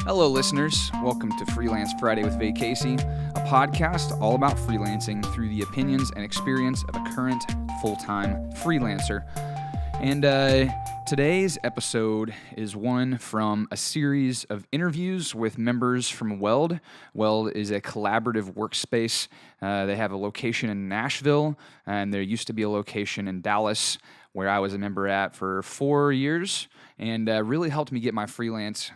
Hello, listeners. Welcome to Freelance Friday with Vaycasey, a podcast all about freelancing through the opinions and experience of a current full-time freelancer. And today's episode is one from a series of interviews with members from Weld. Weld is a collaborative workspace. They have a location in Nashville, and there used to be a location in Dallas where I was a member at for 4 years, and really helped me get my freelance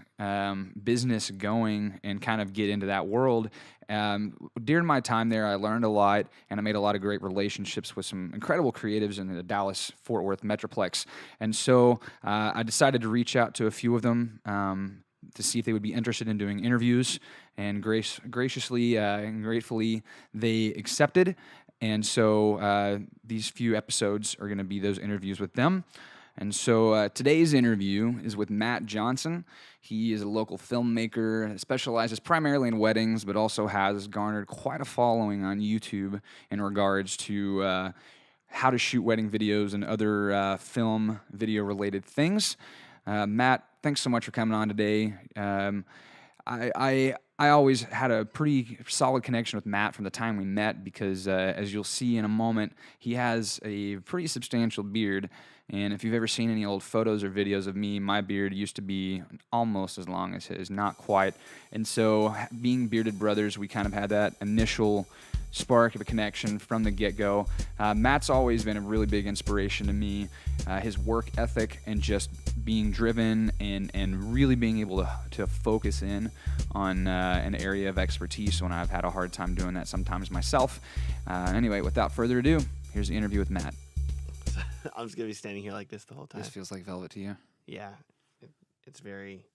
business going and kind of get into that world. During my time there, I learned a lot, and I made a lot of great relationships with some incredible creatives in the Dallas-Fort Worth Metroplex. And so I decided to reach out to a few of them to see if they would be interested in doing interviews, and graciously and gratefully they accepted. And so these few episodes are going to be those interviews with them. And so today's interview is with Matt Johnson. He is a local filmmaker, specializes primarily in weddings, but also has garnered quite a following on YouTube in regards to how to shoot wedding videos and other film video-related things. Matt, thanks so much for coming on today. I always had a pretty solid connection with Matt from the time we met because, as you'll see in a moment, he has a pretty substantial beard. And if you've ever seen any old photos or videos of me, my beard used to be almost as long as his, not quite. And so being bearded brothers, we kind of had that initial spark of a connection from the get-go. Matt's always been a really big inspiration to me. His work ethic and just being driven and really being able to focus in on an area of expertise when I've had a hard time doing that sometimes myself. Anyway, without further ado, here's the interview with Matt. I'm just going to be standing here like this the whole time. This feels like velvet to you? Yeah. It's very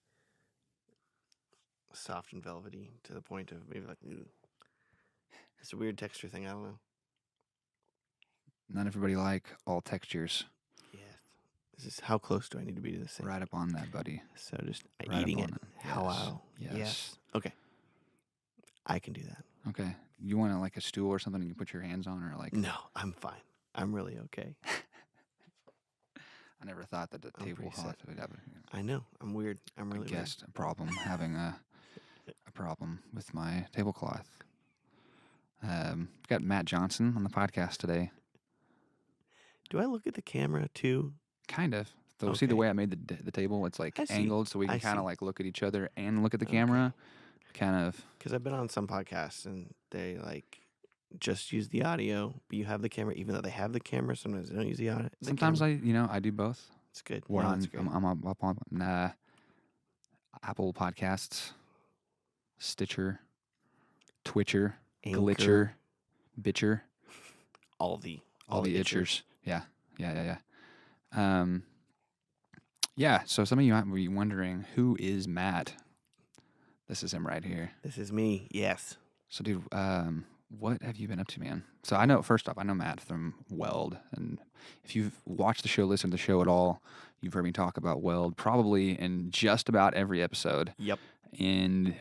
soft and velvety to the point of maybe like, ooh. It's a weird texture thing. I don't know. Not everybody like all textures. Yeah. This is how close do I need to be to this thing? Right up on that, buddy. So just Right eating it. Yes. Hello. Yes. Okay. I can do that. Okay. You want like a stool or something you can put your hands on, or like? No, I'm fine. I'm really okay. I never thought that the tablecloth would have I know. I'm weird. I'm really guessed a problem having a problem with my tablecloth. We've got Matt Johnson on the podcast today. Do I look at the camera too? Kind of. So Okay. see the way I made the table? It's like angled, so we can kind of like look at each other and look at the camera. Kind of. Because I've been on some podcasts and they like just use the audio, but you have the camera, even though they have the camera. Sometimes they don't use the audio. Sometimes I do both. It's good. We're No, on. it's great. I'm up on Apple Podcasts, Stitcher, Twitcher, Anchor. Glitcher, Bitcher, all the itchers. Yeah. Yeah. So some of you might be wondering, who is Matt? This is him right here. This is me. Yes. So, dude, what have you been up to, man? So first off, I know Matt from Weld, and if you've watched the show, listened to the show at all, you've heard me talk about Weld probably in just about every episode. Yep. And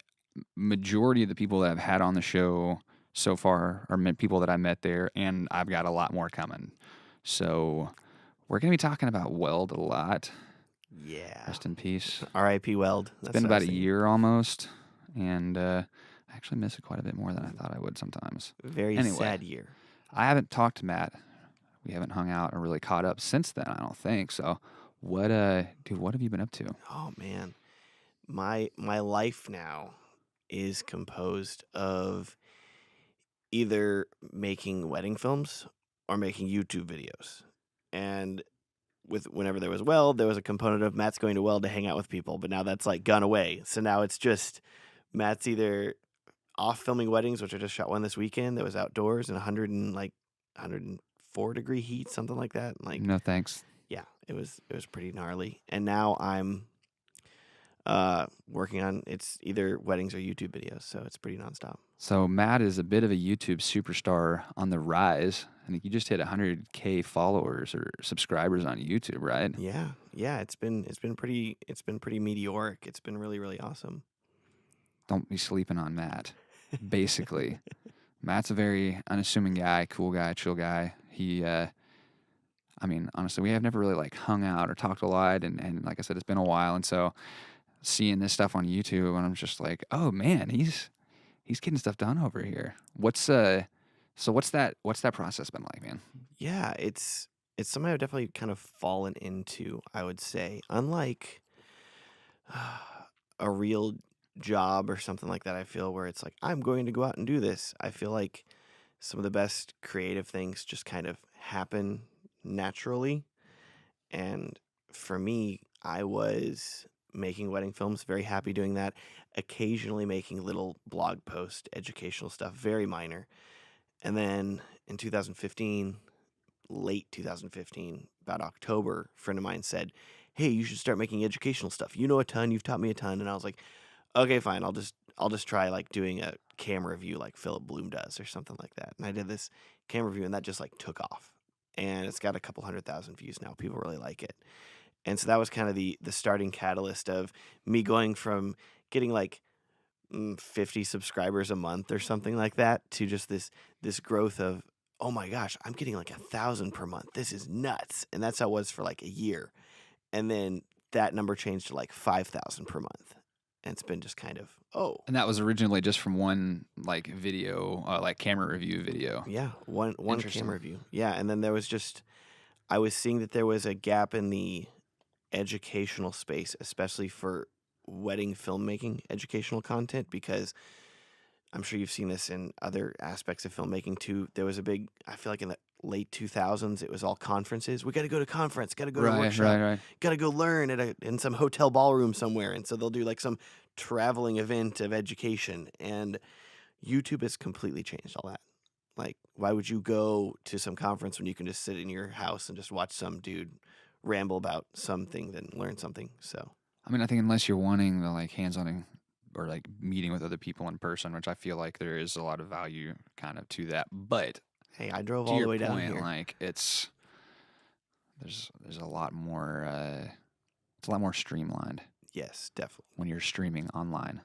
majority of the people that I've had on the show so far are people that I met there, and I've got a lot more coming. So we're going to be talking about Weld a lot. Yeah. Rest in peace. R.I.P. Weld. It's been about a year almost, and I actually miss it quite a bit more than I thought I would sometimes. Very sad year. I haven't talked to Matt. We haven't hung out or really caught up since then, I don't think. So what have you been up to? Oh man. My life now is composed of either making wedding films or making YouTube videos. And whenever there was Weld, there was a component of Matt's going to Weld to hang out with people, but now that's like gone away. So now it's just Matt's either off filming weddings, which I just shot one this weekend that was outdoors in 104 degree heat, something like that. Like, No thanks. yeah, it was pretty gnarly. And now I'm working on, it's either weddings or YouTube videos, so it's pretty nonstop. So Matt is a bit of a YouTube superstar on the rise. I think you just hit 100K followers or subscribers on YouTube, right? Yeah, it's been pretty meteoric. It's been really, really awesome. Don't be sleeping on Matt. Basically, Matt's a very unassuming guy, cool guy, chill guy. He, honestly, we have never really like hung out or talked a lot, and like I said, it's been a while, and so seeing this stuff on YouTube, and I'm just like, oh man, he's getting stuff done over here. What's that process been like, man? Yeah, it's something I've definitely kind of fallen into, I would say. Unlike a real job or something like that, I feel where it's like, I'm going to go out and do this. I feel like some of the best creative things just kind of happen naturally. And for me, I was making wedding films, very happy doing that. Occasionally making little blog post educational stuff, very minor. And then in 2015, late 2015, about October, a friend of mine said, "Hey, you should start making educational stuff. You know a ton, you've taught me a ton." And I was like, "Okay, fine. I'll just try like doing a camera review like Philip Bloom does or something like that." And I did this camera review and that just like took off. And it's got a couple 100,000 views now. People really like it. And so that was kind of the starting catalyst of me going from getting like 50 subscribers a month or something like that to just this growth of, oh my gosh, I'm getting like 1,000 per month. This is nuts. And that's how it was for like a year. And then that number changed to like 5,000 per month. And it's been just kind of, oh, And that was originally just from one like video, like camera review video. yeah, one Interesting. camera view. Yeah. And then there was I was seeing that there was a gap in the educational space, especially for wedding filmmaking educational content, because I'm sure you've seen this in other aspects of filmmaking too. There was a big, I feel like in the late 2000s, it was all conferences. We got to go to conference, got to go to workshop, Right. got to go learn in some hotel ballroom somewhere. And so they'll do like some traveling event of education. And YouTube has completely changed all that. Like, why would you go to some conference when you can just sit in your house and just watch some dude ramble about something, then learn something? So, I mean, I think unless you're wanting the like hands-on or like meeting with other people in person, which I feel like there is a lot of value kind of to that. But hey, I drove to all the your way down point, here. like there's a lot more. It's a lot more streamlined Yes, definitely. when you're streaming online.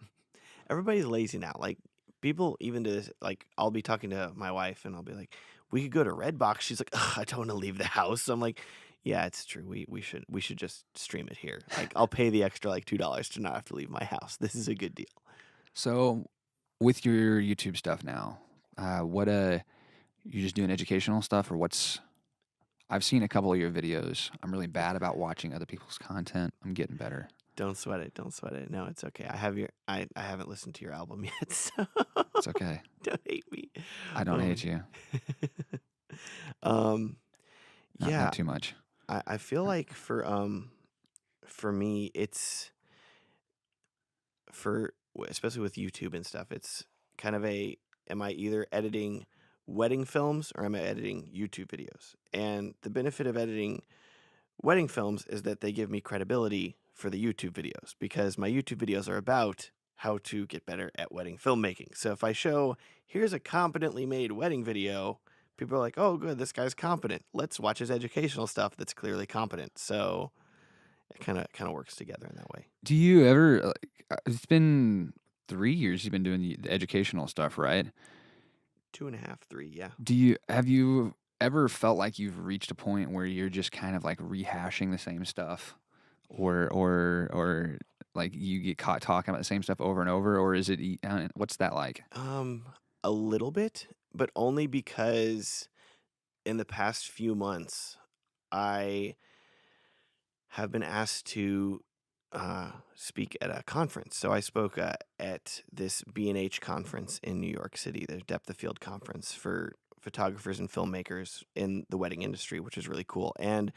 Everybody's lazy now. Like people even do this. Like I'll be talking to my wife and I'll be like, "We could go to Redbox." She's like, "Ugh, I don't want to leave the house." So I'm like, "Yeah, it's true. We should just stream it here. Like I'll pay the extra like $2 to not have to leave my house. This is a good deal." So, with your YouTube stuff now, what you just doing educational stuff, or what's? I've seen a couple of your videos. I'm really bad about watching other people's content. I'm getting better. Don't sweat it. Don't sweat it. No, it's okay. I haven't listened to your album yet, so It's okay. don't hate me. I don't hate you. Um, Not yeah, too much. I feel like for me, it's especially with YouTube and stuff, it's kind of am I either editing wedding films or am I editing YouTube videos? And the benefit of editing wedding films is that they give me credibility for the YouTube videos because my YouTube videos are about how to get better at wedding filmmaking. So if I show, here's a competently made wedding video, people are like, oh, good, this guy's competent. Let's watch his educational stuff that's clearly competent. So it kind of works together in that way. Do you ever? It's been 3 years you've been doing the educational stuff, right? 2.5, 3, yeah. Have you ever felt like you've reached a point where you're just kind of like rehashing the same stuff, or like you get caught talking about the same stuff over and over, or is it? What's that like? A little bit, but only because in the past few months, I have been asked to speak at a conference. So I spoke at this B&H conference in New York City, the Depth of Field conference for photographers and filmmakers in the wedding industry, which is really cool. And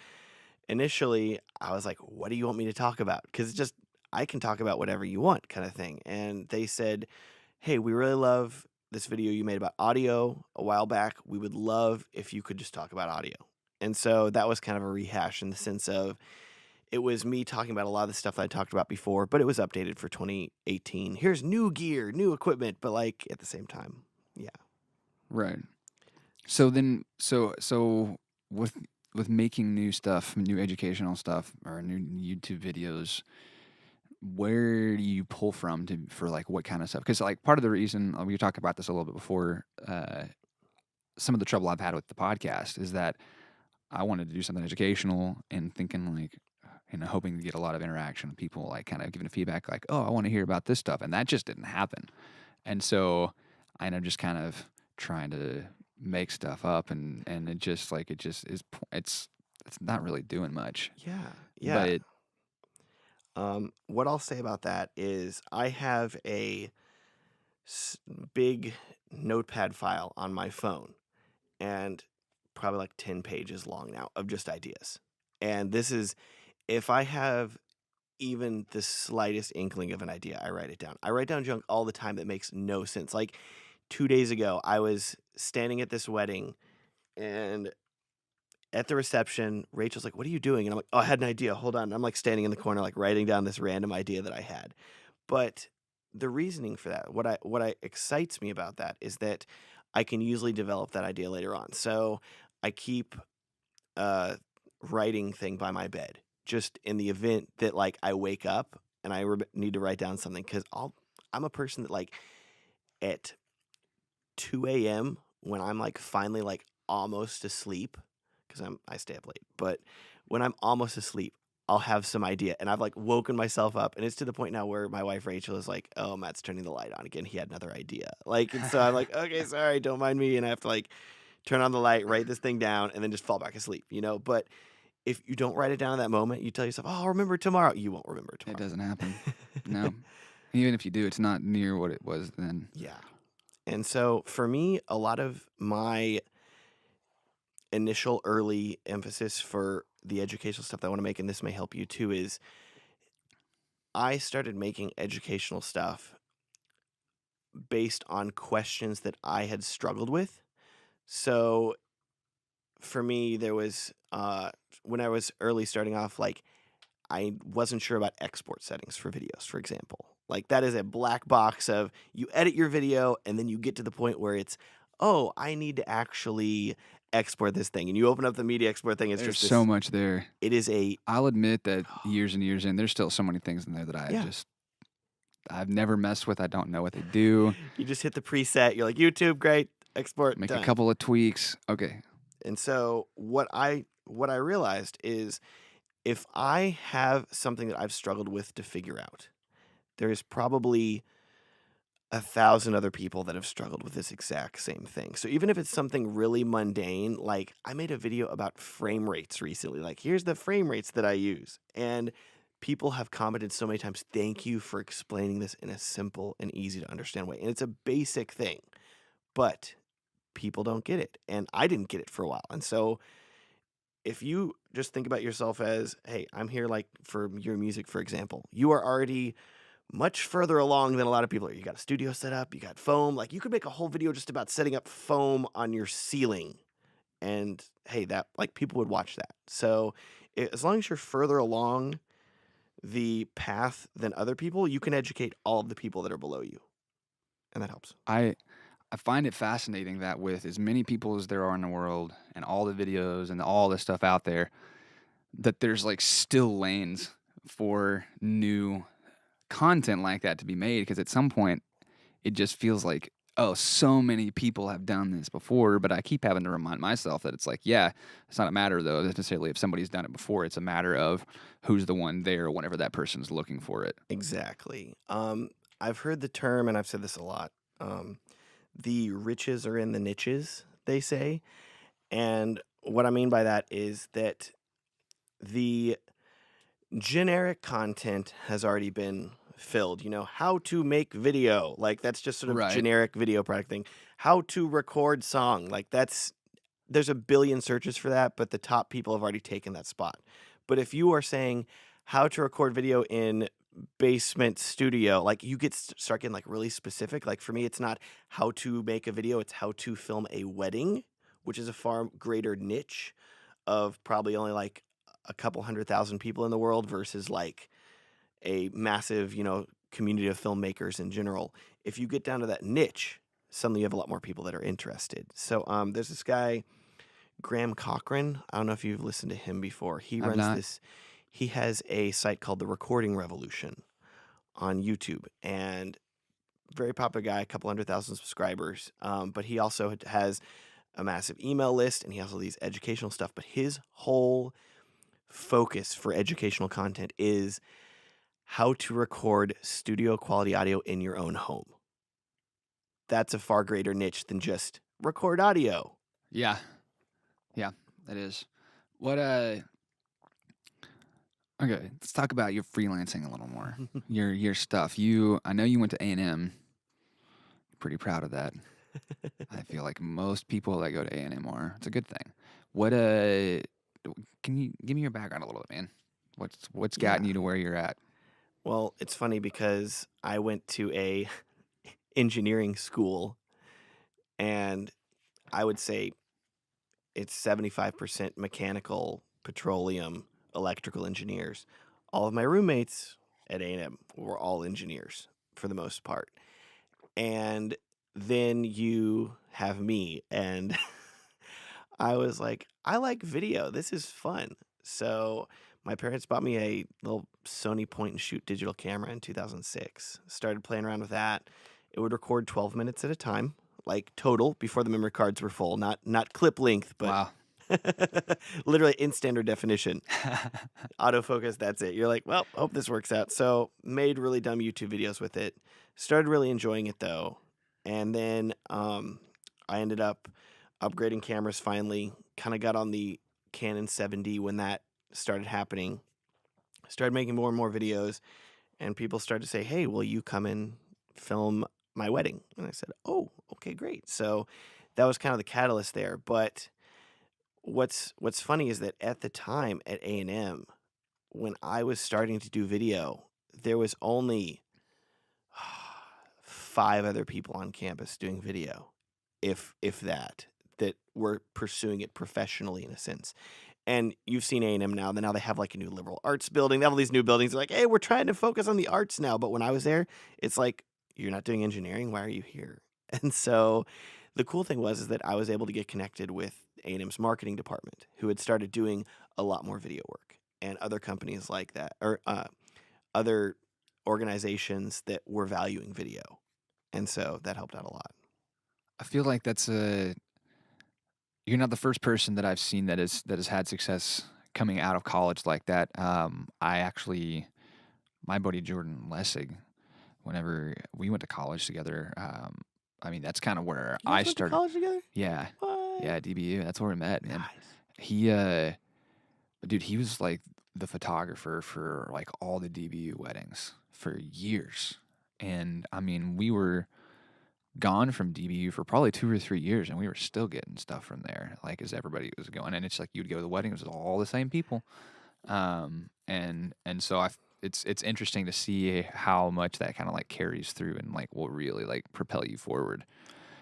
initially, I was like, what do you want me to talk about? Because it's just, I can talk about whatever you want kind of thing. And they said, hey, we really love this video you made about audio a while back. We would love if you could just talk about audio. And so that was kind of a rehash in the sense of it was me talking about a lot of the stuff that I talked about before, but it was updated for 2018. Here's new gear, new equipment, but like at the same time, yeah. Right. So then, so with making new stuff, new educational stuff, or new YouTube videos, where do you pull from for like what kind of stuff? Because like part of the reason we talked about this a little bit before, some of the trouble I've had with the podcast is that I wanted to do something educational and thinking like, and hoping to get a lot of interaction, people like kind of giving feedback like, oh, I want to hear about this stuff. And that just didn't happen. And so I end up just kind of trying to make stuff up, and it just like, it just is, it's not really doing much, Yeah, but yeah. What I'll say about that is I have a big notepad file on my phone, and probably like 10 pages long now of just ideas. And this is, if I have even the slightest inkling of an idea, I write it down. I write down junk all the time that makes no sense. Like 2 days ago, I was standing at this wedding, and at the reception, Rachel's like, "What are you doing?" And I'm like, "Oh, I had an idea. Hold on." And I'm like standing in the corner, like writing down this random idea that I had. But the reasoning for that, what excites me about that is that I can usually develop that idea later on. So I keep a writing thing by my bed, just in the event that like I wake up and I need to write down something, because I'm a person that like at 2 a.m. when I'm like finally like almost asleep, because I stay up late, but when I'm almost asleep, I'll have some idea, and I've like woken myself up, and it's to the point now where my wife Rachel is like, "Oh, Matt's turning the light on again. He had another idea." Like, and so I'm like, "Okay, sorry, don't mind me," and I have to like turn on the light, write this thing down, and then just fall back asleep, you know. But if you don't write it down in that moment, you tell yourself, "Oh, I'll remember tomorrow." You won't remember it tomorrow. doesn't happen. No. Even if you do, it's not near what it was then. Yeah. And so for me, a lot of my initial early emphasis for the educational stuff that I want to make, and this may help you too, is I started making educational stuff based on questions that I had struggled with. So for me, there was when I was early starting off, like I wasn't sure about export settings for videos, for example. Like that is a black box of you edit your video and then you get to the point where it's, oh, I need to actually export this thing. And you open up the media export thing, it's There's just so this, much there. it is a, I'll admit that years and years in, there's still so many things in there that yeah. I've never messed with. I don't know what they do. You just hit the preset, you're like, YouTube, great, export, Make a done. couple of tweaks. Okay. And so what I realized is if I have something that I've struggled with to figure out, there is probably 1,000 other people that have struggled with this exact same thing. So even if it's something really mundane, like I made a video about frame rates recently, like here's the frame rates that I use. And people have commented so many times, thank you for explaining this in a simple and easy to understand way. And it's a basic thing, but people don't get it. And I didn't get it for a while. And so if you just think about yourself as, hey, I'm here like for your music, for example, you are already much further along than a lot of people are. You got a studio set up, you got foam. Like you could make a whole video just about setting up foam on your ceiling. And hey, that like people would watch that. So as long as you're further along the path than other people, you can educate all of the people that are below you. And that helps. I find it fascinating that with as many people as there are in the world and all the videos and all the stuff out there, that there's like still lanes for new content like that to be made, because at some point it just feels like, oh, so many people have done this before, but I keep having to remind myself that it's like, yeah, it's not a matter though necessarily if somebody's done it before. It's a matter of who's the one there whenever that person's looking for it. Exactly. I've heard the term, and I've said this a lot. The riches are in the niches, they say. And what I mean by that is that the generic content has already been filled. You know, how to make video, like that's just sort of Right. generic video product thing. How to record song, like there's a billion searches for that, but the top people have already taken that spot. But if you are saying how to record video in basement studio, like you get start getting like really specific. Like for me, it's not how to make a video, it's how to film a wedding, which is a far greater niche of probably only like a couple 100,000 people in the world versus like a massive, community of filmmakers in general. If you get down to that niche, suddenly you have a lot more people that are interested. So there's this guy, Graham Cochran. I don't know if you've listened to him before. I've not. He has a site called The Recording Revolution on YouTube, and very popular guy, a couple 100,000 subscribers. But he also has a massive email list, and he has all these educational stuff. But his whole focus for educational content is how to record studio quality audio in your own home. That's a far greater niche than just record audio. Yeah. Yeah, that is. What Okay, let's talk about your freelancing a little more. Your stuff. I know you went to A&M. Pretty proud of that. I feel like most people that go to A&M are. It's a good thing. What can you give me your background a little bit, man? What's gotten Yeah. you to where you're at? Well, it's funny because I went to a engineering school, and I would say it's 75% mechanical, petroleum, electrical engineers. All of my roommates at A&M were all engineers for the most part. And then you have me, and I was like, I like video. This is fun. So my parents bought me a little Sony point and shoot digital camera in 2006. Started playing around with that. It would record 12 minutes at a time, like total before the memory cards were full, not clip length, but Wow. literally in standard definition. Autofocus, that's it. You're like, well, hope this works out. So made really dumb YouTube videos with it. Started really enjoying it though. And then I ended up upgrading cameras finally. Kind of got on the Canon 7D when that started happening. Started making more and more videos, and people started to say, hey, will you come and film my wedding? And I said, oh, okay, great. So that was kind of the catalyst there. But what's funny is that at the time at A&M, when I was starting to do video, there was only 5 other people on campus doing video, if that were pursuing it professionally in a sense. And you've seen A&M now. Now they have like a new liberal arts building. They have all these new buildings. They're like, hey, we're trying to focus on the arts now. But when I was there, it's like, you're not doing engineering. Why are you here? And so the cool thing was is that I was able to get connected with A&M's marketing department, who had started doing a lot more video work, and other companies like that, or other organizations that were valuing video. And so that helped out a lot. I feel like you're not the first person that I've seen that has had success coming out of college like that. My buddy Jordan Lessig, whenever we went to college together, I mean that's kind of where You I guys went to started. college together? Yeah, What? yeah, DBU. That's where we met, man. Nice. He, dude, he was like the photographer for like all the DBU weddings for years, and I mean we were gone from DBU for probably 2 or 3 years, and we were still getting stuff from there, like as everybody was going. And it's like you'd go to the wedding, it was all the same people, and so it's interesting to see how much that kind of like carries through and like will really like propel you forward.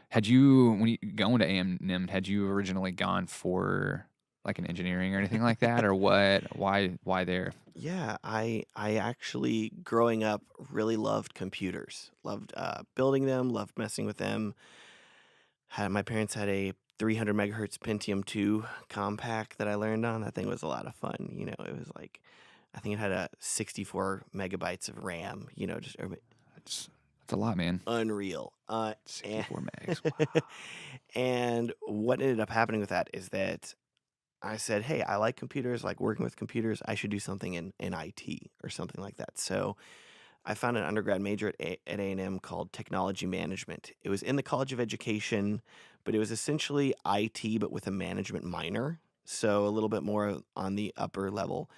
Had you when you going to A&M, had you originally gone for like an engineering or anything like that, or what? Why there? Yeah, I actually growing up really loved computers. Loved building them, loved messing with them. My parents had a 300 megahertz Pentium 2 compact that I learned on. That thing was a lot of fun. It was like I think it had a 64 megabytes of RAM. Just That's a lot, man. unreal. And 64 megs. Wow. and what ended up happening with that is that I said, hey, I like computers, like working with computers. I should do something in IT or something like that. So I found an undergrad major at A&M called Technology Management. It was in the College of Education, but it was essentially IT, but with a management minor. So a little bit more on the upper level.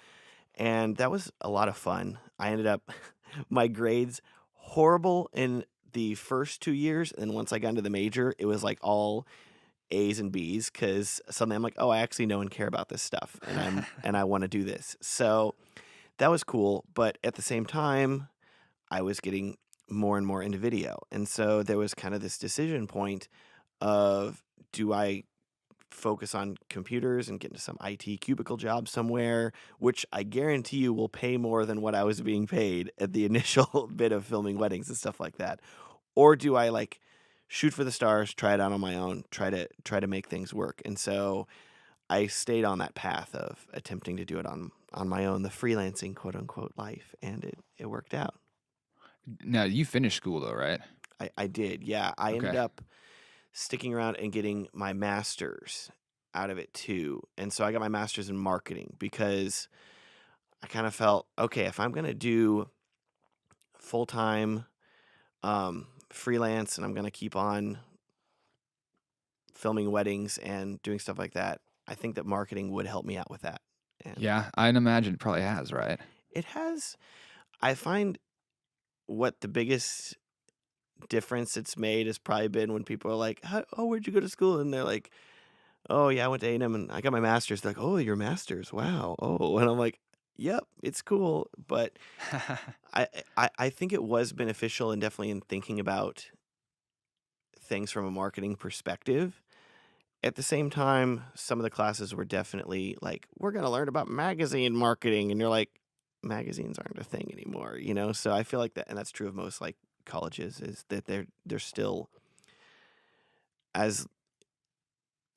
And that was a lot of fun. I ended up, my grades horrible in the first 2 years. And once I got into the major, it was like all A's and B's, because suddenly I'm like, oh, I actually know and care about this stuff, and I want to do this. So that was cool. But at the same time, I was getting more and more into video, and so there was kind of this decision point of, do I focus on computers and get into some IT cubicle job somewhere, which I guarantee you will pay more than what I was being paid at the initial bit of filming weddings and stuff like that, or do I like shoot for the stars, try it out on my own, try to make things work? And so I stayed on that path of attempting to do it on my own, the freelancing quote unquote life, and it worked out. Now you finished school though, right? I did, yeah. I ended Okay. up sticking around and getting my master's out of it too. And so I got my master's in marketing because I kind of felt, okay, if I'm going to do full-time freelance and I'm going to keep on filming weddings and doing stuff like that, I think that marketing would help me out with that. And Yeah, I'd imagine it probably has, right? it has, I find what the biggest difference it's made has probably been when people are like, "Oh, where'd you go to school?" And they're like, "Oh, yeah, I went to A&M and I got my master's." They're like, "Oh, your master's, wow, oh," and I'm like, "Yep, it's cool," but I think it was beneficial and definitely in thinking about things from a marketing perspective. At the same time, some of the classes were definitely like, "We're gonna learn about magazine marketing," and you're like, "Magazines aren't a thing anymore," you know? So I feel like that, and that's true of most like colleges, is that they're still as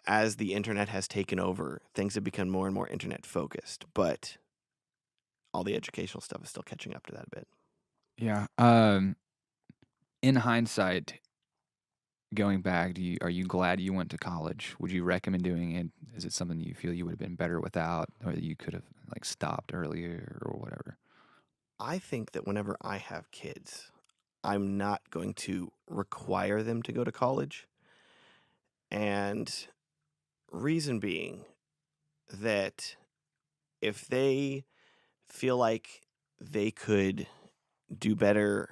as the internet has taken over, things have become more and more internet focused, but all the educational stuff is still catching up to that a bit. Yeah. In hindsight, going back, are you glad you went to college? Would you recommend doing it? Is it something you feel you would have been better without, or that you could have like stopped earlier or whatever? I think that whenever I have kids, I'm not going to require them to go to college. And reason being that if they feel like they could do better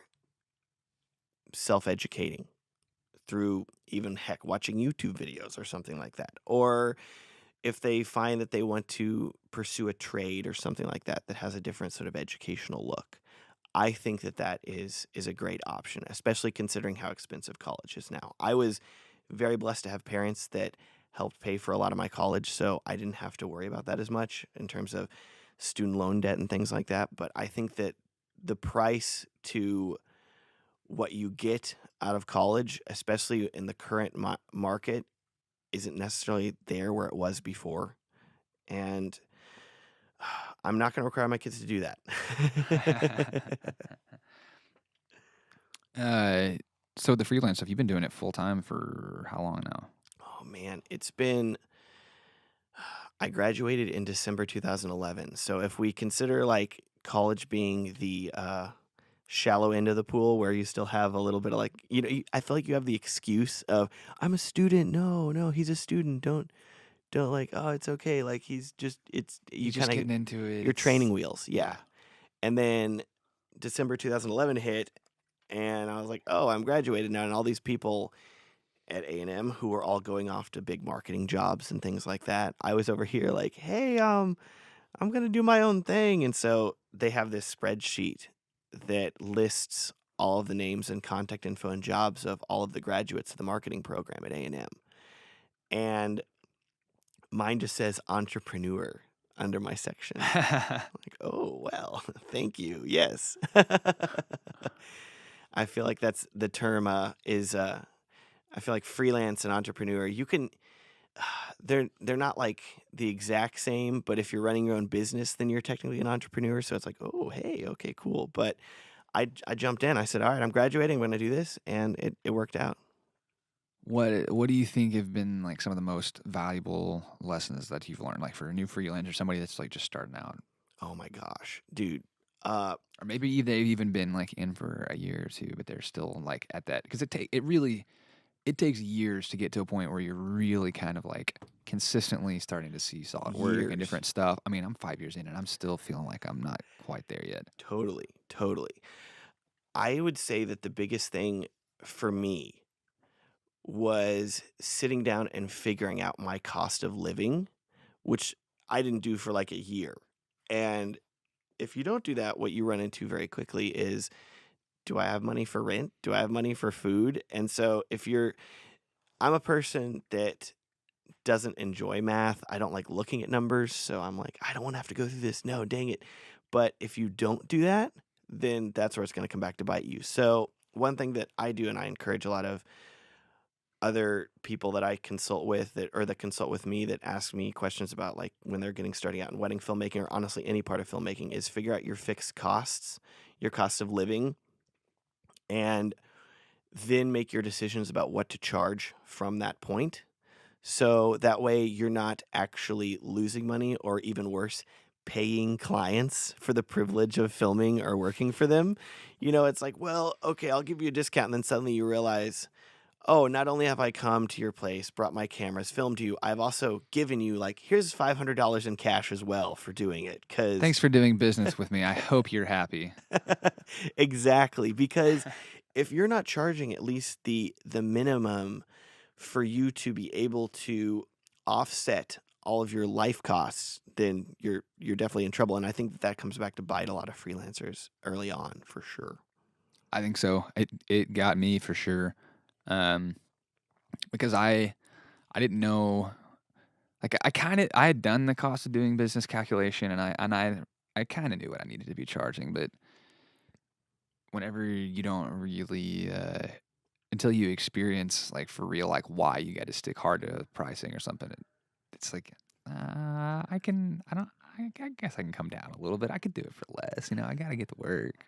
self educating through even heck watching YouTube videos or something like that, or if they find that they want to pursue a trade or something like that that has a different sort of educational look, I think that that is a great option, especially considering how expensive college is now. I was very blessed to have parents that helped pay for a lot of my college, so I didn't have to worry about that as much in terms of student loan debt and things like that. But I think that the price to what you get out of college, especially in the current market, isn't necessarily there where it was before. And I'm not going to require my kids to do that. So the freelance stuff, you've been doing it full time for how long now? Oh man, it's been I graduated in December 2011. So if we consider like college being the shallow end of the pool where you still have a little bit of like, I feel like you have the excuse of I'm a student. No, no, he's a student. Don't like, oh, it's okay. Like he's just it's you He's just kind of getting into it. your It's training wheels. Yeah. And then December 2011 hit and I was like, "Oh, I'm graduated now." And all these people at A&M who were all going off to big marketing jobs and things like that. I was over here like, "Hey, I'm going to do my own thing." And so they have this spreadsheet that lists all of the names and contact info and jobs of all of the graduates of the marketing program at A&M. And mine just says entrepreneur under my section. Like, "Oh, well, thank you. Yes." I feel like that's the term I feel like freelance and entrepreneur, you can they're not like the exact same, but if you're running your own business, then you're technically an entrepreneur. So it's like, oh, hey, okay, cool. But I jumped in. I said, all right, I'm graduating. I'm going to do this, and it worked out. what do you think have been like some of the most valuable lessons that you've learned, like for a new freelancer, somebody that's like just starting out, Oh my gosh, dude. or maybe they've even been like in for a year or two, but they're still like at that because it takes years to get to a point where you're really kind of like consistently starting to see solid work and Years, different stuff. I mean, I'm 5 years in and I'm still feeling like I'm not quite there yet. totally, totally. I would say that the biggest thing for me was sitting down and figuring out my cost of living, which I didn't do for like a year. And if you don't do that, what you run into very quickly is, do I have money for rent? Do I have money for food? And so I'm a person that doesn't enjoy math. I don't like looking at numbers. So I'm like, I don't want to have to go through this. No, dang it. But if you don't do that, then that's where it's going to come back to bite you. So one thing that I do, and I encourage a lot of other people that I consult with that consult with me that ask me questions about like when they're getting starting out in wedding filmmaking or honestly any part of filmmaking is figure out your fixed costs, your cost of living, and then make your decisions about what to charge from that point. So that way you're not actually losing money, or even worse, paying clients for the privilege of filming or working for them. It's like, well, okay, I'll give you a discount. And then suddenly you realize, oh, not only have I come to your place, brought my cameras, filmed you, I've also given you, like, here's $500 in cash as well for doing it. Thanks for doing business with me. I hope you're happy. Exactly. Because if you're not charging at least the minimum for you to be able to offset all of your life costs, then you're definitely in trouble. And I think that comes back to bite a lot of freelancers early on, for sure. I think so. It got me for sure. Um, because I didn't know, like, I had done the cost of doing business calculation, and I kind of knew what I needed to be charging, but whenever you don't really until you experience, like, for real, like, why you got to stick hard to pricing or something, it's like, I guess I can come down a little bit. I could do it for less. I got to get to work.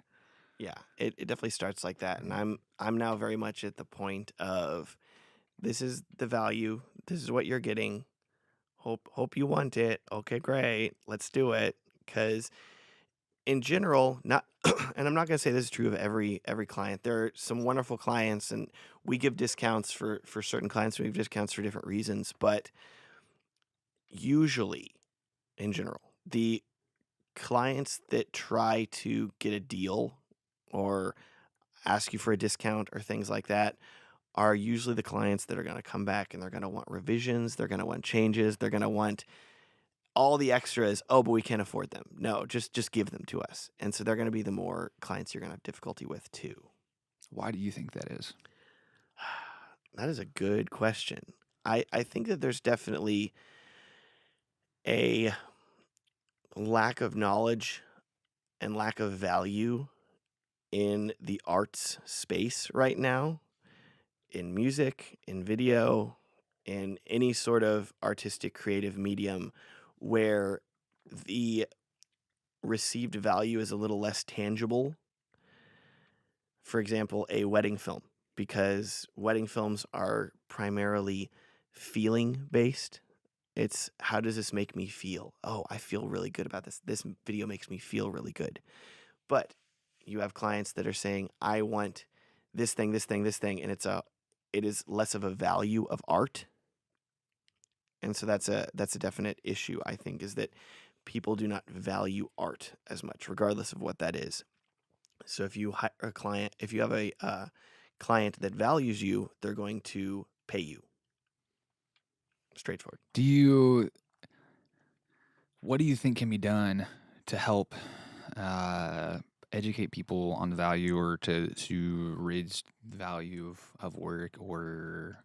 Yeah, it definitely starts like that. And I'm now very much at the point of, this is the value, this is what you're getting. Hope you want it. Okay, great. Let's do it. Because in general, not and I'm not going to say this is true of every client. There are some wonderful clients, and we give discounts for certain clients. We give discounts for different reasons, but usually, in general, the clients that try to get a deal or ask you for a discount or things like that are usually the clients that are going to come back, and they're going to want revisions, they're going to want changes, they're going to want all the extras. Oh, but we can't afford them. No, just give them to us. And so they're going to be the more clients you're going to have difficulty with too. Why do you think that is? That is a good question. I think that there's definitely a lack of knowledge and lack of value in the arts space right now, in music, in video, in any sort of artistic creative medium, where the received value is a little less tangible. For example, a wedding film, because wedding films are primarily feeling based. It's, how does this make me feel? Oh, I feel really good about this. This video makes me feel really good. But you have clients that are saying, I want this thing, this thing, this thing, and it is less of a value of art. And so that's a definite issue, I think, is that people do not value art as much, regardless of what that is. So if you hire a client, if you have a client that values you, they're going to pay you. Straightforward. What do you think can be done to help educate people on the value, or to raise the value of work, or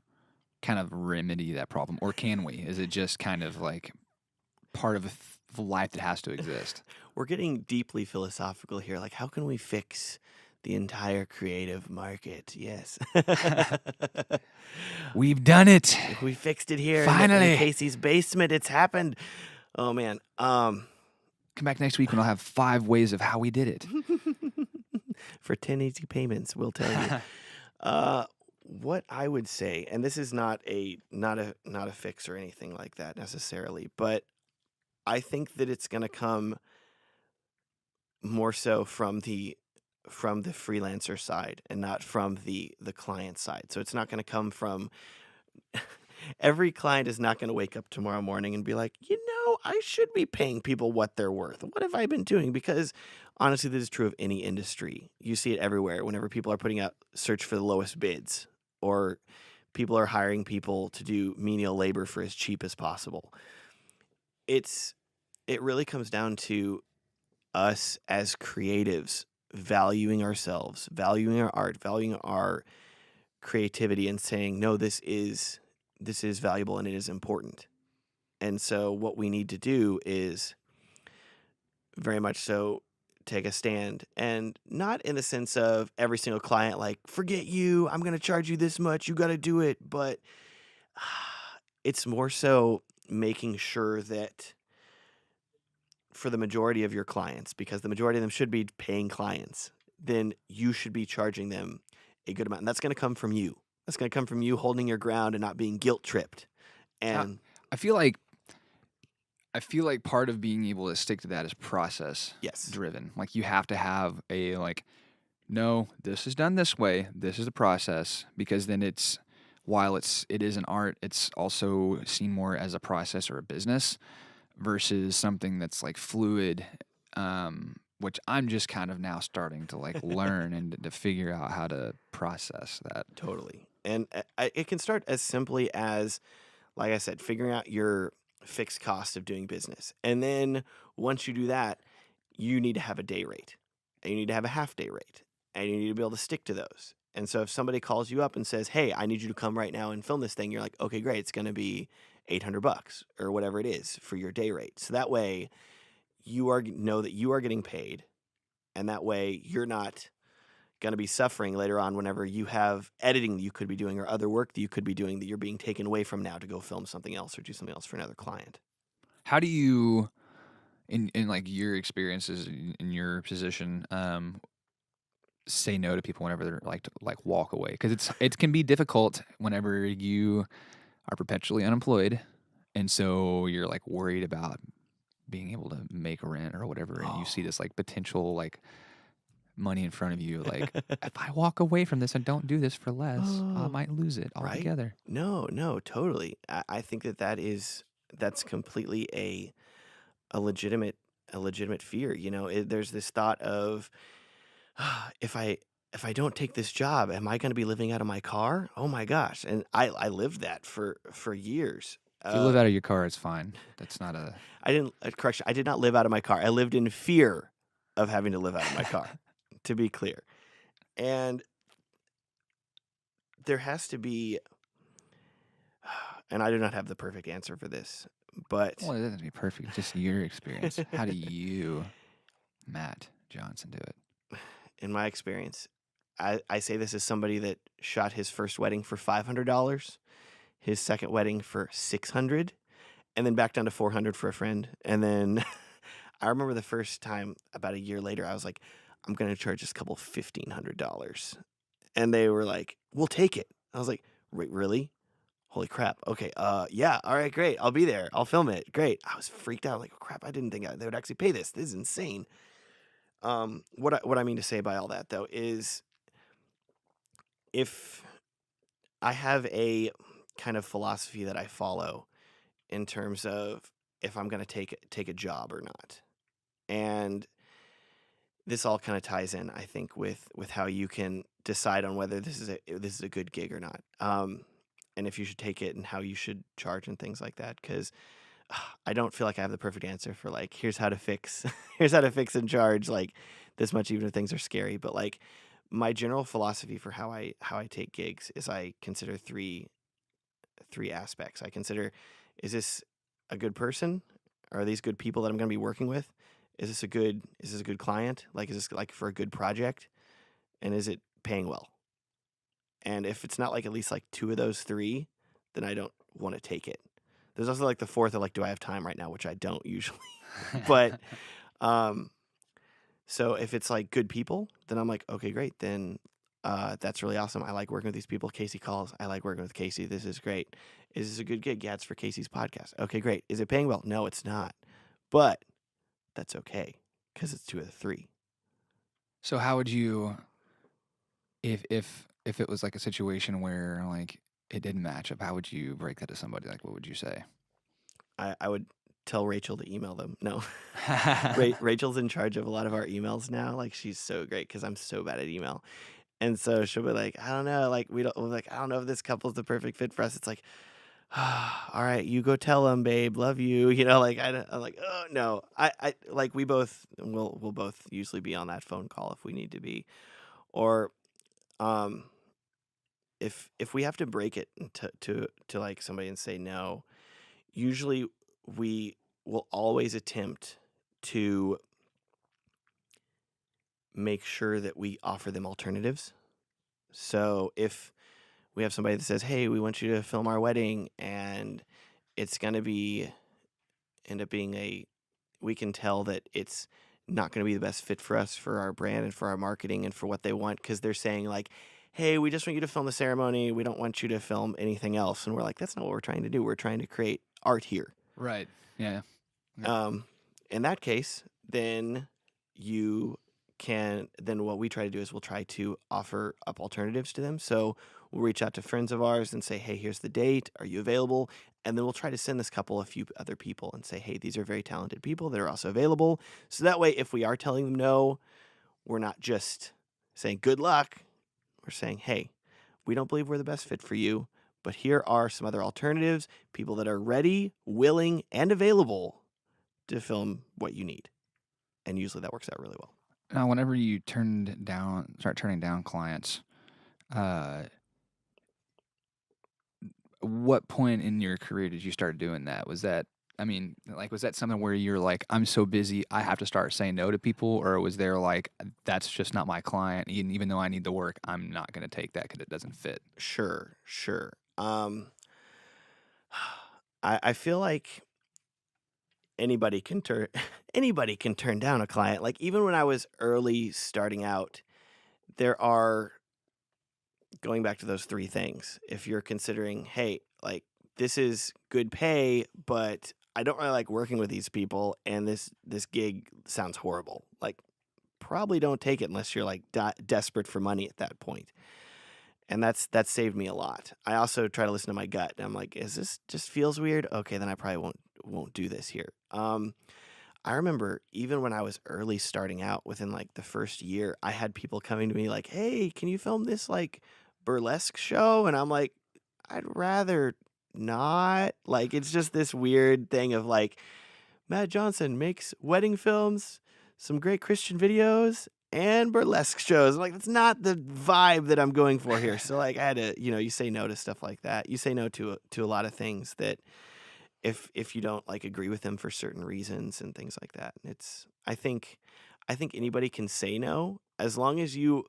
kind of remedy that problem? Or can we? Is it just kind of like part of the life that has to exist? We're getting deeply philosophical here. Like, how can we fix the entire creative market? Yes. We've done it. We fixed it here Finally. in Casey's basement. It's happened. Oh, man. Come back next week and I'll have 5 ways of how we did it. For 10 easy payments, we'll tell you. What I would say, and this is not a fix or anything like that necessarily, but I think that it's going to come more so from the freelancer side and not from the client side. So it's not going to come from every client is not going to wake up tomorrow morning and be like, I should be paying people what they're worth. What have I been doing? Because honestly, this is true of any industry. You see it everywhere. Whenever people are putting out search for the lowest bids, or people are hiring people to do menial labor for as cheap as possible. It really comes down to us as creatives valuing ourselves, valuing our art, valuing our creativity, and saying, no, this is valuable and it is important. And so what we need to do is very much so take a stand, and not in the sense of every single client, like, forget you, I'm going to charge you this much, you got to do it. But it's more so making sure that for the majority of your clients, because the majority of them should be paying clients, then you should be charging them a good amount. And that's going to come from you. That's going to come from you holding your ground and not being guilt tripped I, And I feel like part of being able to stick to that is process yes, driven. Like you have to have a like, no, this is done this way. This is the process because then while it is an art, it's also seen more as a process or a business versus something that's like fluid, which I'm just kind of now starting to like learn and to figure out how to process that. totally. And it can start as simply as, like I said, figuring out your fixed cost of doing business. And then once you do that, you need to have a day rate and you need to have a half day rate and you need to be able to stick to those. And so if somebody calls you up and says, "Hey, I need you to come right now and film this thing," you're like, "Okay, great. It's going to be $800 or whatever it is for your day rate." So that way know that you are getting paid, and that way you're not going to be suffering later on whenever you have editing that you could be doing or other work that you could be doing that you're being taken away from now to go film something else or do something else for another client. How do you, in like your experiences in your position, say no to people whenever they're like to like walk away? Because it can be difficult whenever you are perpetually unemployed, and so you're like worried about being able to make rent or whatever, and you see Oh. this like potential like money in front of you. Like, if I walk away from this and don't do this for less, I Oh, might lose it right? altogether. No, totally. I think that's completely a legitimate fear. There's this thought of, if I don't take this job, am I going to be living out of my car? Oh my gosh! And I lived that for years. If you live out of your car, it's fine. That's not a. I didn't correction. I did not live out of my car. I lived in fear of having to live out of my car. To be clear, and there has to be, and I do not have the perfect answer for this, but Well, it doesn't have to be perfect. Just your experience. How do you, Matt Johnson, do it? in my experience, I say this as somebody that shot his first wedding for $500, his second wedding for $600, and then back down to $400 for a friend. And then I remember the first time about a year later, I was like, "I'm going to charge this couple $1,500." And they were like, "We'll take it." I was like, "Wait, really? Holy crap. Okay. Yeah. All right. Great. I'll be there. I'll film it. Great." I was freaked out. Like, crap. I didn't think they would actually pay this. This is insane. What I mean to say by all that though is, if I have a kind of philosophy that I follow in terms of if I'm going to take a job or not, and this all kind of ties in, I think, with how you can decide on whether this is a good gig or not, and if you should take it and how you should charge and things like that. Because I don't feel like I have the perfect answer for like, here's how to fix here's how to fix and charge like this much, even if things are scary. But like, my general philosophy for how I take gigs is I consider three aspects. I consider, is this a good person? Are these good people that I'm going to be working with? Is this a good client? Like, is this like for a good project? And is it paying well? And if it's not like at least like two of those three, then I don't want to take it. There's also like the fourth of like, do I have time right now? Which I don't usually. But um, so if it's like good people, then I'm like, okay, great. Then that's really awesome. I like working with these people. Casey calls. I like working with Casey. This is great. Is this a good gig? Yeah, it's for Casey's podcast. Okay, great. Is it paying well? No, it's not. But that's okay because it's two of the three. So how would you, if it was like a situation where like it didn't match up, how would you break that to somebody? Like, what would you say? I would tell Rachel to email them. No, Rachel's in charge of a lot of our emails now. Like, she's so great because I'm so bad at email. And so she'll be like, I don't know, like we're like, I don't know if this couple's the perfect fit for us. It's like, all right, you go tell them, babe, love you. Like I'm like, oh no, I like we'll both usually be on that phone call if we need to be, or um, if we have to break it to like somebody and say no, usually we will always attempt to make sure that we offer them alternatives. So if we have somebody that says, "Hey, we want you to film our wedding," and it's going to end up being we can tell that it's not going to be the best fit for us, for our brand and for our marketing and for what they want, because they're saying like, hey, we just want you to film the ceremony. We don't want you to film anything else. And we're like, that's not what we're trying to do. We're trying to create art here. Right. Yeah. Um, in that case, then then what we try to do is we'll try to offer up alternatives to them. So we'll reach out to friends of ours and say, hey, here's the date. Are you available? And then we'll try to send this couple a few other people and say, hey, these are very talented people that are also available. So that way, if we are telling them no, we're not just saying good luck. We're saying, hey, we don't believe we're the best fit for you, but here are some other alternatives, people that are ready, willing, and available to film what you need. And usually that works out really well. Now, whenever you start turning down clients, what point in your career did you start doing that? Was that something where you're like, I'm so busy, I have to start saying no to people? Or was there like, that's just not my client, even though I need the work, I'm not going to take that because it doesn't fit? Sure. I feel like anybody can turn anybody can turn down a client. Like even when I was early starting out, there are going back to those three things. If you're considering, hey, like this is good pay, but I don't really like working with these people, and this gig sounds horrible. Like probably don't take it unless you're like desperate for money at that point. And that's saved me a lot. I also try to listen to my gut, and I'm like, is this just feels weird? Okay, then I probably won't do this here. I remember even when I was early starting out, within like the first year, I had people coming to me like, hey, can you film this like burlesque show? And I'm like, I'd rather not. Like, it's just this weird thing of like, Matt Johnson makes wedding films, some great Christian videos, and burlesque shows. Like, that's not the vibe that I'm going for here. So, like, I had to, you say no to stuff like that. You say no to a lot of things that if you don't like agree with them for certain reasons and things like that. I think anybody can say no as long as you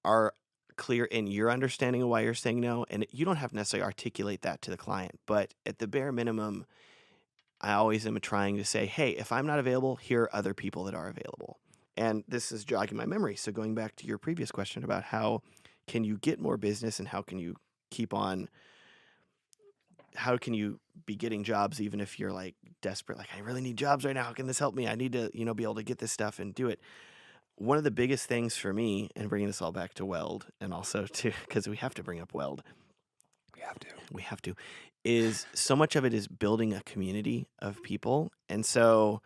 are clear in your understanding of why you're saying no, and you don't have to necessarily articulate that to the client, but at the bare minimum, I always am trying to say, hey, if I'm not available, here are other people that are available. And this is jogging my memory. So going back to your previous question about how can you get more business and how can you be getting jobs even if you're like desperate, like I really need jobs right now. How can this help me? I need to, be able to get this stuff and do it. One of the biggest things for me, and bringing this all back to Weld, and also to, because we have to bring up Weld. We have to, is so much of it is building a community of people. And so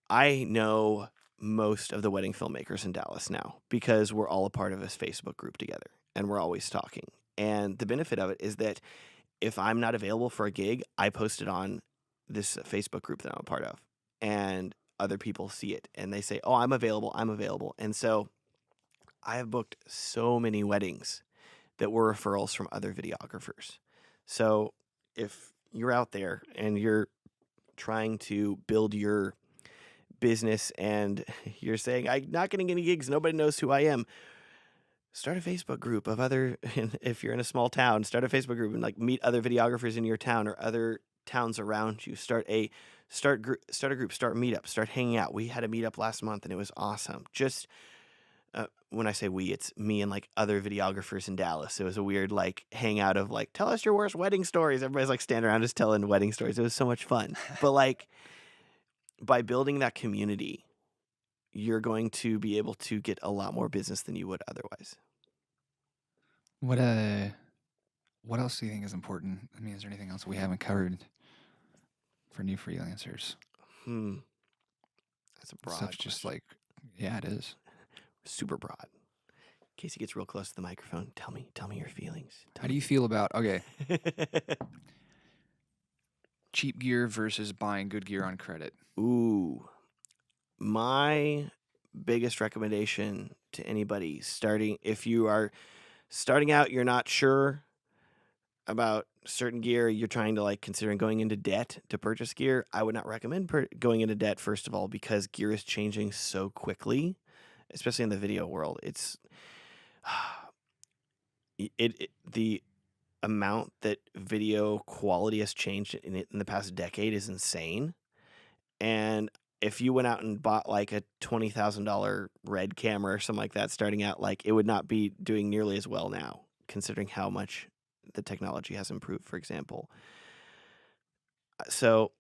I know most of the wedding filmmakers in Dallas now because we're all a part of this Facebook group together and we're always talking. And the benefit of it is that if I'm not available for a gig, I post it on this Facebook group that I'm a part of, and other people see it and they say, oh, I'm available. And so I have booked so many weddings that were referrals from other videographers. So if you're out there and you're trying to build your business and you're saying, I'm not getting any gigs, nobody knows who I am, start a Facebook group of other, if you're in a small town, start a Facebook group and like meet other videographers in your town or other towns around you. Start a group, start meetup, start hanging out. We had a meetup last month and it was awesome. Just when I say we, it's me and like other videographers in Dallas. It was a weird like hangout of like, tell us your worst wedding stories. Everybody's like standing around just telling wedding stories. It was so much fun. But like by building that community, you're going to be able to get a lot more business than you would otherwise. What else do you think is important? I mean, is there anything else we haven't covered for new freelancers? That's a broad Stuff's just question. yeah, it is. Super broad. Casey gets real close to the microphone. Tell me your feelings. How do you feel about, cheap gear versus buying good gear on credit? Ooh. My biggest recommendation to anybody if you are starting out, you're not sure about certain gear, you're trying to like considering going into debt to purchase gear, I would not recommend going into debt, first of all, because gear is changing so quickly, especially in the video world. It's the amount that video quality has changed in the past decade is insane. And if you went out and bought like a $20,000 Red camera or something like that starting out, like it would not be doing nearly as well now, considering how much the technology has improved, for example. So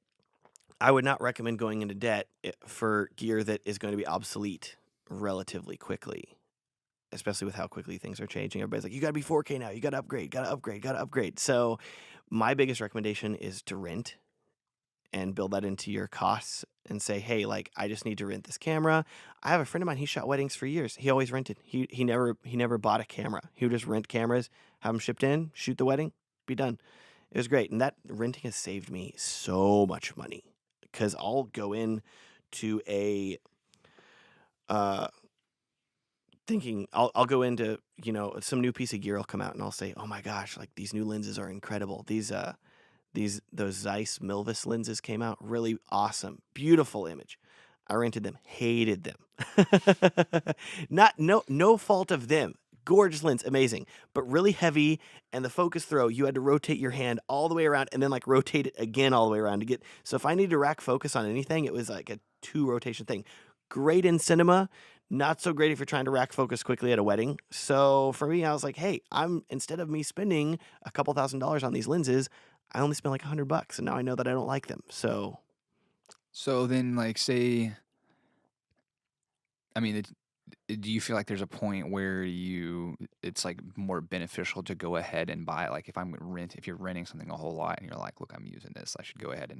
I would not recommend going into debt for gear that is going to be obsolete relatively quickly, especially with how quickly things are changing. Everybody's like, you got to be 4K now. You got to upgrade, got to upgrade, got to upgrade. So my biggest recommendation is to rent and build that into your costs and say, hey, like I just need to rent this camera. I have a friend of mine, he shot weddings for years. He always rented. He never bought a camera. He would just rent cameras, have them shipped in, shoot the wedding, be done. It was great. And that renting has saved me so much money because I'll go in to a thinking I'll go into, some new piece of gear will come out and I'll say, oh my gosh, like these new lenses are incredible. Those Zeiss Milvis lenses came out, really awesome, beautiful image. I rented them, hated them. No fault of them. Gorgeous lens, amazing, but really heavy. And the focus throw, you had to rotate your hand all the way around and then like rotate it again all the way around to get. So if I needed to rack focus on anything, it was like a 2 rotation thing. Great in cinema, not so great if you're trying to rack focus quickly at a wedding. So for me, I was like, hey, instead of me spending a couple $1,000s on these lenses, I only spent like $100, and now I know that I don't like them. So then, like, say, I mean, do you feel like there's a point where it's like more beneficial to go ahead and buy it? Like, if you're renting something a whole lot and you're like, look, I'm using this, I should go ahead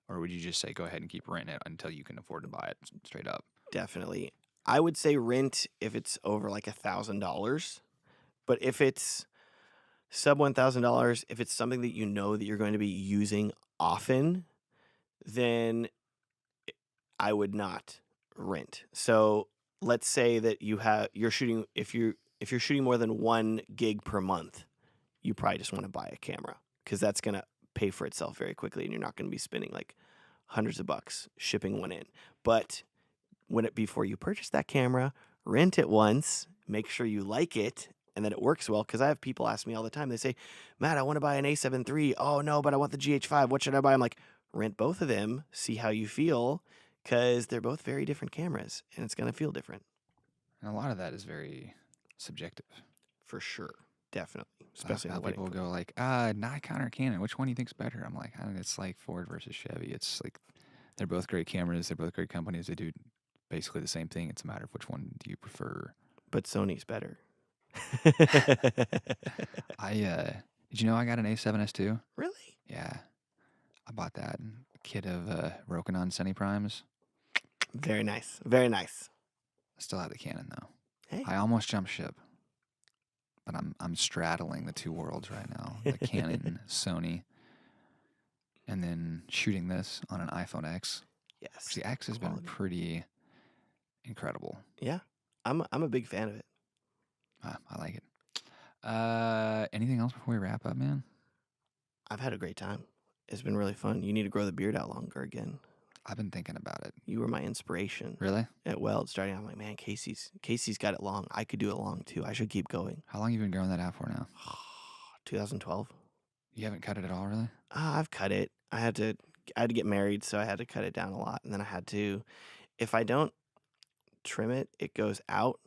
or would you just say go ahead and keep renting it until you can afford to buy it straight up? definitely, I would say rent if it's over like $1,000. But if it's sub $1,000, if it's something that you know that you're going to be using often, then I would not rent. So let's say that you're shooting if you're shooting more than 1 gig per month, you probably just want to buy a camera because that's gonna pay for itself very quickly, and you're not going to be spending like hundreds of bucks shipping one in. But before you purchase that camera, rent it once, make sure you like it, and that it works well. Because I have people ask me all the time. They say, Matt, I want to buy an A7 III. Oh, no, but I want the GH5. What should I buy? I'm like, rent both of them, see how you feel, because they're both very different cameras, and it's going to feel different. And a lot of that is very subjective. For sure. Definitely. Especially in the wedding. People go like, Nikon or Canon, which one do you think's better? I'm like, it's like Ford versus Chevy. It's like they're both great cameras. They're both great companies. They do basically the same thing. It's a matter of which one do you prefer. But Sony's better. Did you know I got an A7S II? Really? Yeah. I bought that kit of Rokinon Semi Primes. Very nice. Very nice. I still have the Canon though. Hey. I almost jumped ship. But I'm straddling the two worlds right now. The Canon, Sony, and then shooting this on an iPhone X. Yes. The X has been pretty incredible. Yeah. I'm a big fan of it. I like it. Anything else before we wrap up, man? I've had a great time. It's been really fun. You need to grow the beard out longer again. I've been thinking about it. You were my inspiration. Really? At Weld starting out, I'm like, man, Casey's got it long. I could do it long too. I should keep going. How long have you been growing that out for now? 2012. You haven't cut it at all, really? I've cut it. I had to get married, so I had to cut it down a lot. And then I had to, if I don't trim it, it goes out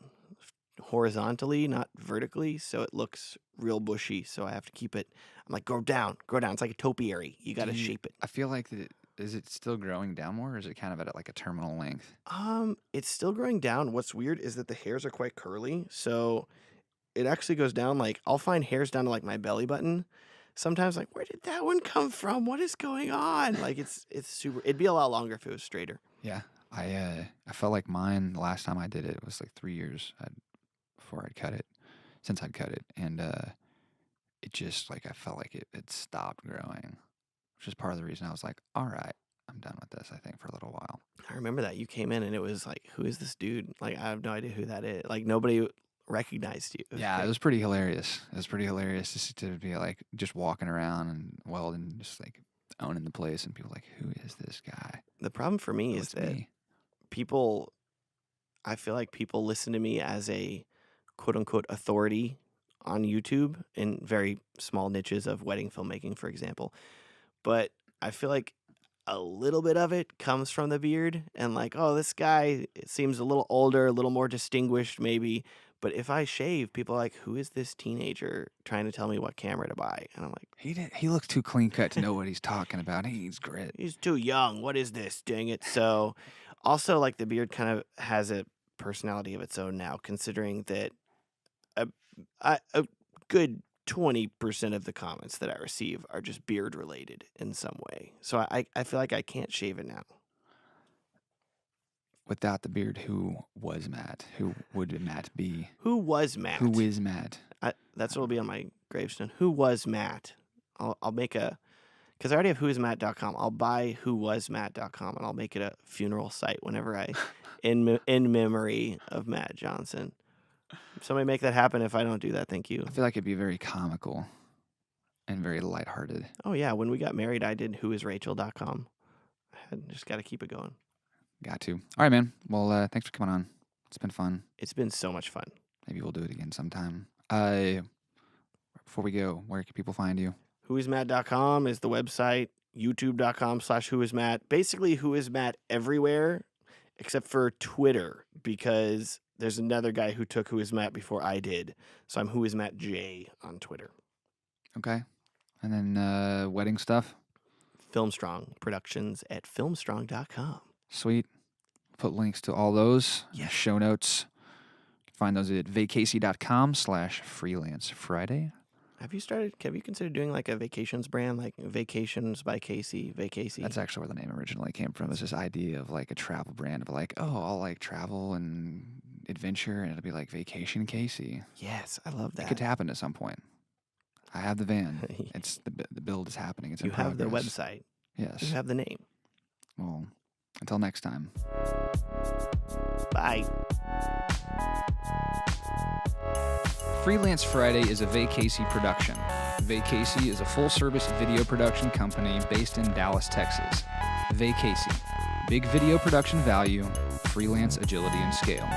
horizontally, not vertically, so it looks real bushy. So I have to keep it. I'm like, grow down. It's like a topiary. You got to shape it. I feel like is it still growing down more, or is it kind of at like a terminal length? It's still growing down. What's weird is that the hairs are quite curly, so it actually goes down. Like I'll find hairs down to like my belly button. Sometimes like, where did that one come from? What is going on? Like it's super. It'd be a lot longer if it was straighter. Yeah, I felt like mine the last time I did it was like 3 years before I'd cut it, since I'd cut it, and it just like I felt like it stopped growing. Which is part of the reason I was like, all right, I'm done with this, I think, for a little while. I remember that. You came in and it was like, who is this dude? Like, I have no idea who that is. Like, nobody recognized you. It was pretty hilarious. It was pretty hilarious just to be like, just walking around and welding, just like owning the place. And people like, who is this guy? The problem for me is that I feel like people listen to me as a quote unquote authority on YouTube in very small niches of wedding filmmaking, for example. But I feel like a little bit of it comes from the beard, and like, oh, this guy seems a little older, a little more distinguished, maybe. But if I shave, people are like, who is this teenager trying to tell me what camera to buy? And I'm like, He looks too clean cut to know what he's talking about. He needs grit. he's too young. What is this? Dang it. So, also, like, the beard kind of has a personality of its own now, considering that a good 20% of the comments that I receive are just beard related in some way. So I feel like I can't shave it now. Without the beard, who was Matt? Who would Matt be? Who was Matt? Who is Matt? That's what will be on my gravestone. Who was Matt? I'll make a, because I already have whoismatt.com. I'll buy whowasmatt.com and I'll make it a funeral site whenever I, in memory of Matt Johnson. Somebody make that happen. If I don't do that, thank you. I feel like it'd be very comical and very lighthearted. Oh, yeah. When we got married, I did whoisrachel.com. I just got to keep it going. Got to. All right, man. Well, thanks for coming on. It's been fun. It's been so much fun. Maybe we'll do it again sometime. Before we go, where can people find you? Whoismatt.com is the website. YouTube.com/whoismatt. Basically, Who Is Matt everywhere except for Twitter, because there's another guy who took Who Is Matt before I did. So I'm Who Is Matt J on Twitter. Okay. And then wedding stuff? Filmstrong Productions at filmstrong.com. Sweet. Put links to all those in the show notes. You can find those at vaycasey.com/freelance Friday. Have you considered doing like a vacations brand, like Vacations by Casey, vaycasey? That's actually where the name originally came from. It's this idea of like a travel brand of like, oh, I'll like travel and adventure, and it'll be like Vacation Casey. Yes, I love that. It could happen at some point. I have the van. It's the build is happening. It's in progress. You have the website. Yes. You have the name. Well, until next time. Bye. Freelance Friday is a vaycasey production. Vaycasey is a full-service video production company based in Dallas, Texas. Vaycasey. Big video production value, freelance agility and scale.